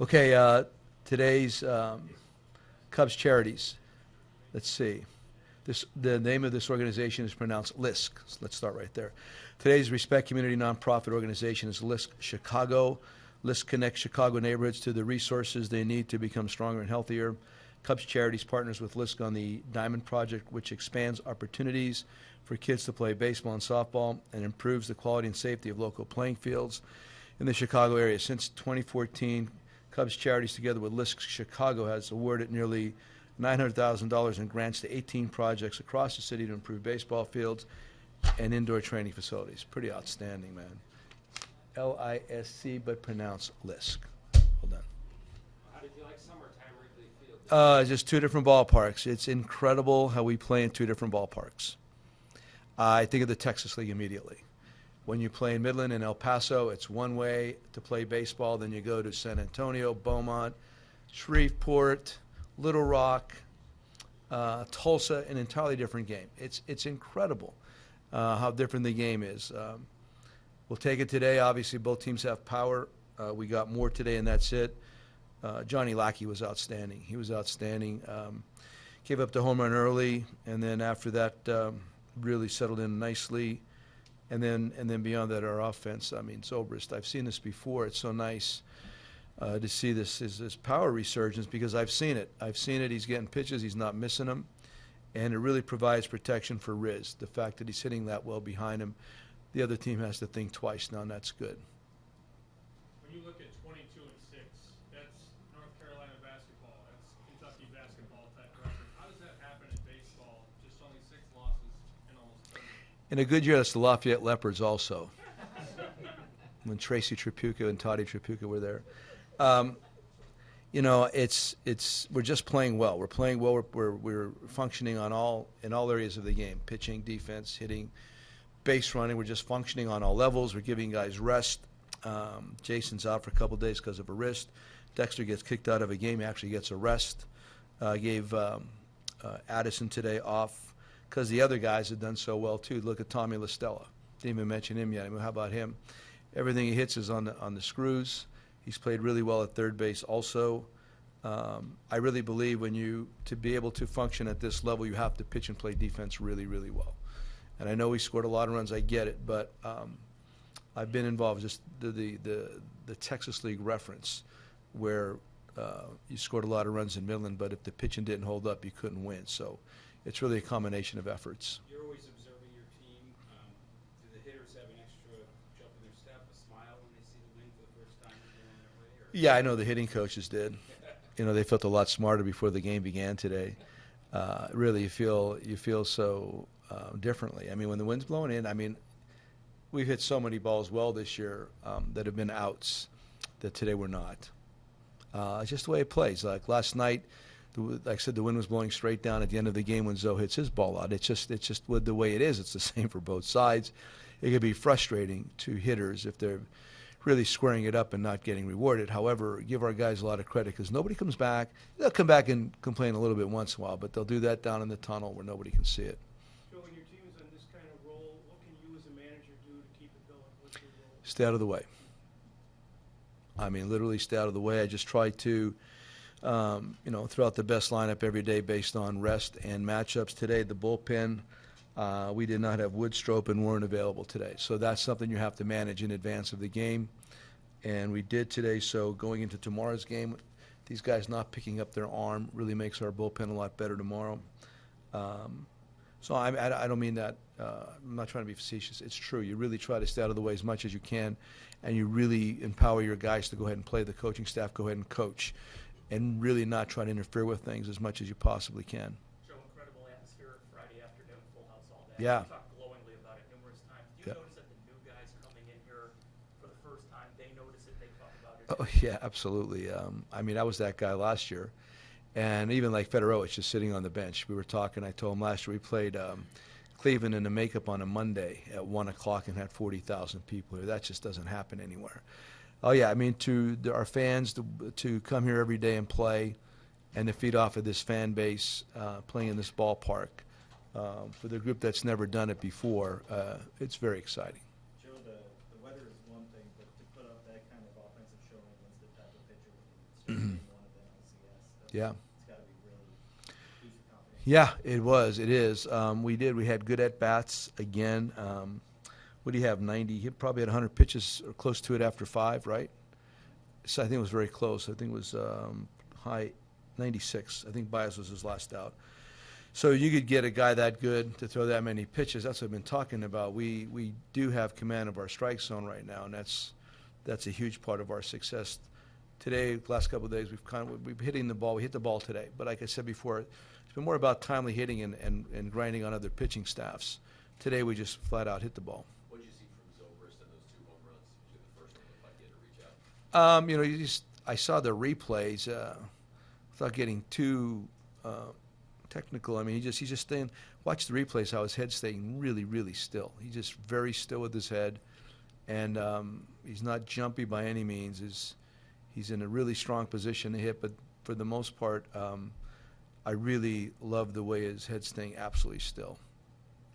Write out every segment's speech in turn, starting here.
Okay, today's Cubs charities. Let's see. The name of this organization is pronounced LISC. So let's start right there. Today's Respect Community Nonprofit organization is LISC Chicago. LISC connects Chicago neighborhoods to the resources they need to become stronger and healthier. Cubs Charities partners with LISC on the Diamond Project, which expands opportunities for kids to play baseball and softball and improves the quality and safety of local playing fields in the Chicago area. Since 2014, Cubs Charities, together with LISC Chicago, has awarded nearly $900,000 in grants to 18 projects across the city to improve baseball fields and indoor training facilities. Pretty outstanding, man. L-I-S-C, but pronounced LISC. Hold on. How did you like summertime Wrigley Field? Just two different ballparks. It's incredible how we play in two different ballparks. I think of the Texas League immediately. When you play in Midland and El Paso, it's one way to play baseball. Then you go to San Antonio, Beaumont, Shreveport, Little Rock, Tulsa, an entirely different game. It's incredible how different the game is. We'll take it today. Obviously, both teams have power. We got more today, and that's it. Johnny Lackey was outstanding. He was outstanding. Gave up the home run early, and then after that, really settled in nicely. And then beyond that, our offense. I mean, Zobrist. I've seen this before. It's so nice to see this power resurgence because I've seen it. I've seen it. He's getting pitches. He's not missing them, and it really provides protection for Riz. The fact that he's hitting that well behind him, the other team has to think twice now, and that's good. When you look at 22-6, that's North Carolina basketball. That's Kentucky basketball type record. How does that happen in baseball? Just only 6 losses in almost 30. In a good year, that's the Lafayette Leopards also. When Tracy Tripucka and Toddy Tripucka were there. You know, we're just playing well. We're playing well. We're functioning in all areas of the game: pitching, defense, hitting, base running. We're just functioning on all levels. We're giving guys rest. Jason's out for a couple of days because of a wrist. Dexter gets kicked out of a game. He actually gets a rest. Gave Addison today off because the other guys have done so well too. Look at Tommy La Stella. Didn't even mention him yet. I mean, how about him? Everything he hits is on the screws. He's played really well at third base also. I really believe to be able to function at this level, you have to pitch and play defense really, really well. And I know we scored a lot of runs. I get it, but I've been involved. Just the Texas League reference, where you scored a lot of runs in Midland, but if the pitching didn't hold up, you couldn't win. So it's really a combination of efforts. You're always observing your team. Do the hitters have an extra jump in their step, a smile when they see the win for the first time going their way? Or? Yeah, I know the hitting coaches did. You know, they felt a lot smarter before the game began today. Really, you feel so differently. I mean, when the wind's blowing in, I mean, we've hit so many balls well this year that have been outs that today were not. It's just the way it plays. Like last night, like I said, the wind was blowing straight down at the end of the game when Zoe hits his ball out. It's just with the way it is. It's the same for both sides. It can be frustrating to hitters if they're really squaring it up and not getting rewarded. However, give our guys a lot of credit because nobody comes back. They'll come back and complain a little bit once in a while, but they'll do that down in the tunnel where nobody can see it. So when your team is on this kind of roll, what can you as a manager do to keep it going? What's your role? Stay out of the way. I mean, literally stay out of the way. I just try to, throw out the best lineup every day based on rest and matchups. Today, the bullpen, we did not have Woodstrop and weren't available today. So that's something you have to manage in advance of the game. And we did today, so going into tomorrow's game, these guys not picking up their arm really makes our bullpen a lot better tomorrow. So I don't mean that. I'm not trying to be facetious. It's true. You really try to stay out of the way as much as you can, and you really empower your guys to go ahead and play. The coaching staff go ahead and coach, and really not try to interfere with things as much as you possibly can. Joe, incredible atmosphere Friday afternoon, full house all day. Yeah. You talked glowingly about it numerous times. Do you notice that the new guys coming in here for the first time, they notice it, they talk about it? Oh, yeah, absolutely. I mean, I was that guy last year. And even like Federowicz just sitting on the bench. We were talking, I told him last year we played Cleveland in the makeup on a Monday at 1 o'clock and had 40,000 people here. That just doesn't happen anywhere. Oh, yeah, I mean, our fans to come here every day and play and to feed off of this fan base playing in this ballpark, for the group that's never done it before, it's very exciting. Joe, the weather is one thing, but to put up that kind of offensive showing against the type of pitcher Yeah. It's got to be really boost the confidence. Yeah, it was. It is. We had good at-bats again. What do you have, 90? He probably had 100 pitches or close to it after 5, right? So I think it was very close. I think it was high 96. I think Baez was his last out. So you could get a guy that good to throw that many pitches. That's what I've been talking about. We do have command of our strike zone right now, and that's a huge part of our success. Today, last couple of days, we've hitting the ball. We hit the ball today, but like I said before, it's been more about timely hitting and grinding on other pitching staffs. Today, we just flat out hit the ball. What did you see from Zobrist and those 2 home runs? Usually the first one looked like he had to reach out. I saw the replays without getting too technical. I mean, he's just staying. Watch the replays. How his head's staying really, really still. He's just very still with his head, and he's not jumpy by any means. He's in a really strong position to hit, but for the most part, I really love the way his head's staying absolutely still.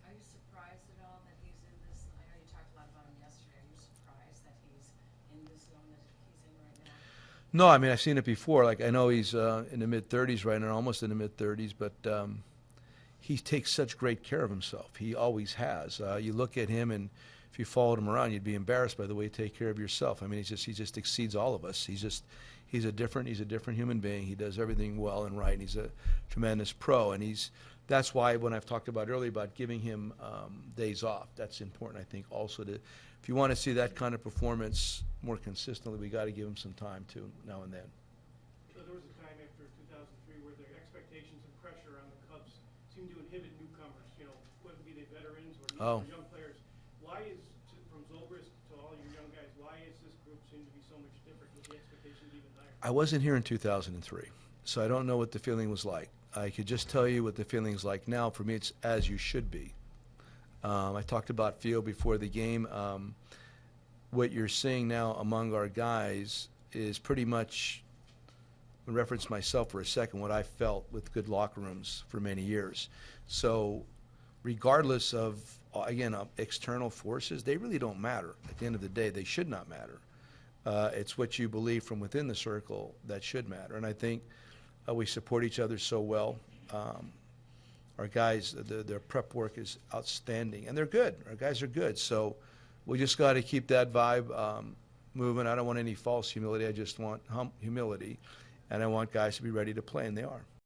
Are you surprised at all that he's in this? I know you talked a lot about him yesterday. Are you surprised that he's in this zone that he's in right now? No, I mean, I've seen it before. Like, I know he's in the mid-30s right now, almost in the mid-30s, but he takes such great care of himself. He always has. You look at him, and if you followed him around, you'd be embarrassed by the way you take care of yourself. I mean, he just exceeds all of us. He's a different human being. He does everything well and right, and he's a tremendous pro. And that's why when I've talked about earlier about giving him days off, that's important, I think, also if you want to see that kind of performance more consistently, we got to give him some time too now and then. So there was a time after 2003 where the expectations and pressure on the Cubs seemed to inhibit newcomers, whether be they veterans or young players. Why is, from Zobrist to all your young guys, why is this group seem to be so much different with the expectations even higher? I wasn't here in 2003, so I don't know what the feeling was like. I could just tell you what the feeling's like now. For me, it's as you should be. I talked about feel before the game. What you're seeing now among our guys is pretty much, I reference myself for a second, what I felt with good locker rooms for many years. So regardless of, again, external forces, they really don't matter. At the end of the day, they should not matter. It's what you believe from within the circle that should matter. And I think we support each other so well. Our guys, their prep work is outstanding, and they're good. Our guys are good. So we just got to keep that vibe moving. I don't want any false humility. I just want humility, and I want guys to be ready to play, and they are.